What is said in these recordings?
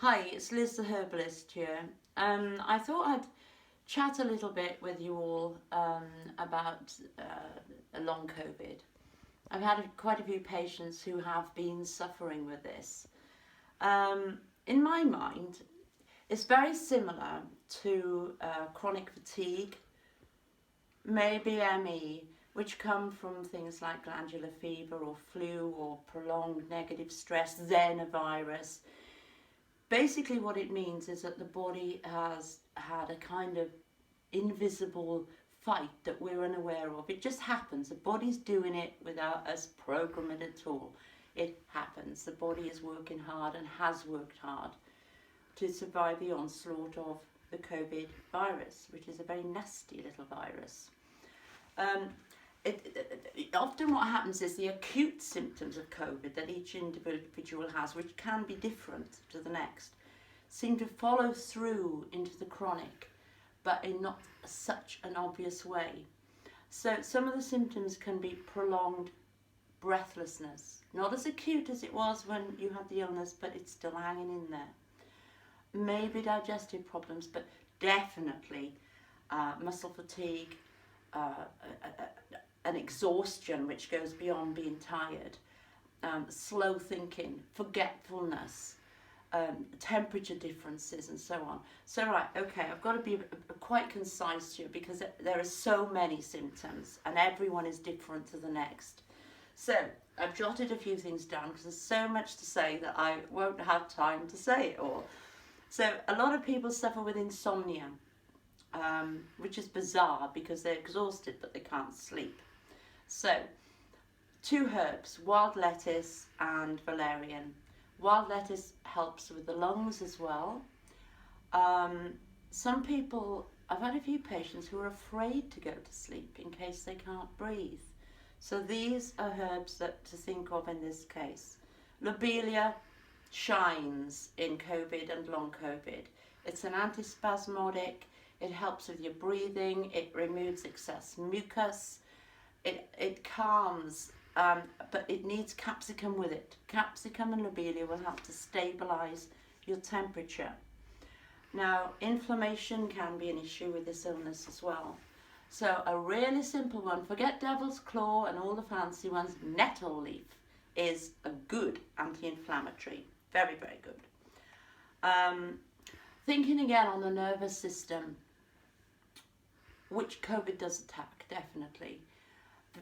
Hi, it's Liz the herbalist here. I thought I'd chat a little bit with you all about long COVID. I've had quite a few patients who have been suffering with this. In my mind, it's very similar to chronic fatigue, maybe ME, which come from things like glandular fever or flu or prolonged negative stress, then a virus. Basically what it means is that the body has had a kind of invisible fight that we're unaware of. It just happens. The body's doing it without us programming it at all. It happens. The body is working hard and has worked hard to survive the onslaught of the COVID virus, which is a very nasty little virus. Often what happens is the acute symptoms of COVID that each individual has, which can be different to the next, seem to follow through into the chronic, but in not such an obvious way. So some of the symptoms can be prolonged breathlessness, not as acute as it was when you had the illness, but it's still hanging in there. Maybe digestive problems, but definitely muscle fatigue, an exhaustion which goes beyond being tired, slow thinking, forgetfulness, temperature differences and so on. So right, okay, I've got to be quite concise here because there are so many symptoms and everyone is different to the next. So I've jotted a few things down because there's so much to say that I won't have time to say it all. So a lot of people suffer with insomnia, which is bizarre because they're exhausted but they can't sleep. So, two herbs, wild lettuce and valerian. Wild lettuce helps with the lungs as well. Some people, I've had a few patients who are afraid to go to sleep in case they can't breathe. So these are herbs that to think of in this case. Lobelia shines in COVID and long COVID. It's an antispasmodic. It helps with your breathing. It removes excess mucus. It calms, but it needs capsicum with it. Capsicum and lobelia will help to stabilize your temperature. Now, inflammation can be an issue with this illness as well. So a really simple one, forget devil's claw and all the fancy ones, nettle leaf is a good anti-inflammatory. Very, very good. Thinking again on the nervous system, which COVID does attack, definitely.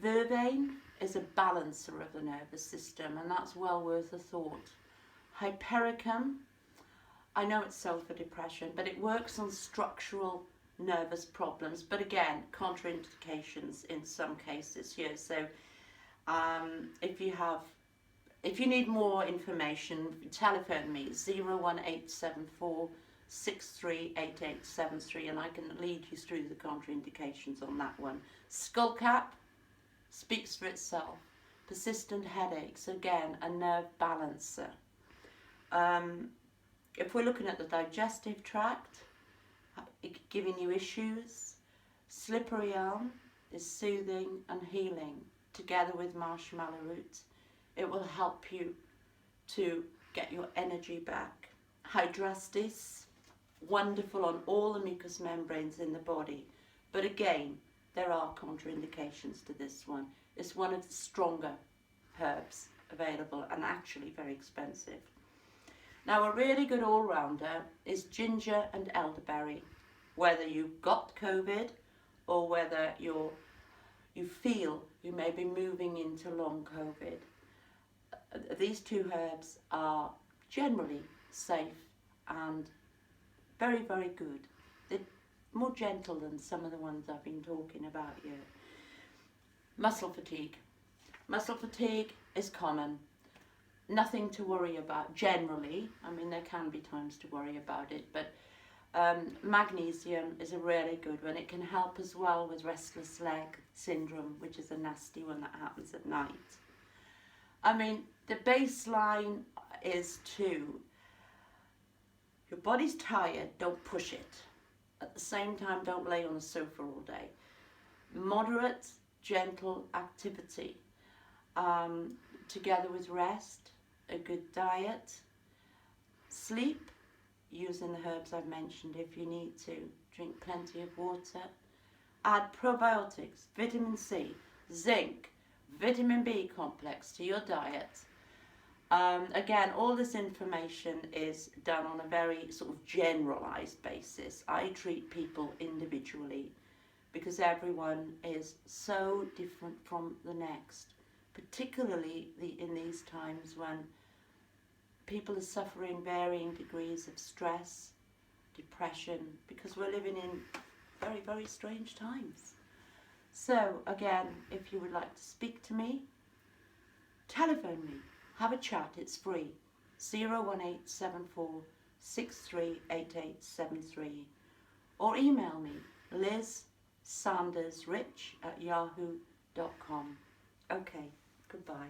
Vervain is a balancer of the nervous system, and that's well worth a thought. Hypericum, I know it's for depression, but it works on structural nervous problems, but again, contraindications in some cases here. So if you need more information, telephone me 01874 638873 and I can lead you through the contraindications on that one. Skullcap speaks for itself. Persistent headaches, again, a nerve balancer. If we're looking at the digestive tract, giving you issues, slippery elm is soothing and healing together with marshmallow root. It will help you to get your energy back. Hydrastis, wonderful on all the mucous membranes in the body, but again, there are contraindications to this one. It's one of the stronger herbs available and actually very expensive. Now a really good all-rounder is ginger and elderberry. Whether you've got COVID or whether you feel you may be moving into long COVID. These two herbs are generally safe and very, very good. They're more gentle than some of the ones I've been talking about here. Muscle fatigue. Muscle fatigue is common. Nothing to worry about generally. I mean, there can be times to worry about it, but magnesium is a really good one. It can help as well with restless leg syndrome, which is a nasty one that happens at night. I mean, the baseline is your body's tired, don't push it. At the same time, don't lay on the sofa all day. Moderate, gentle activity, together with rest, a good diet, sleep, using the herbs I've mentioned if you need to. Drink plenty of water. Add probiotics, vitamin C, zinc, vitamin B complex to your diet. Again, all this information is done on a very sort of generalised basis. I treat people individually because everyone is so different from the next, particularly in these times when people are suffering varying degrees of stress, depression, because we're living in very, very strange times. So again, if you would like to speak to me, telephone me, have a chat, it's free, 01874 638873, or email me, lizsandersrich@yahoo.com. Okay, goodbye.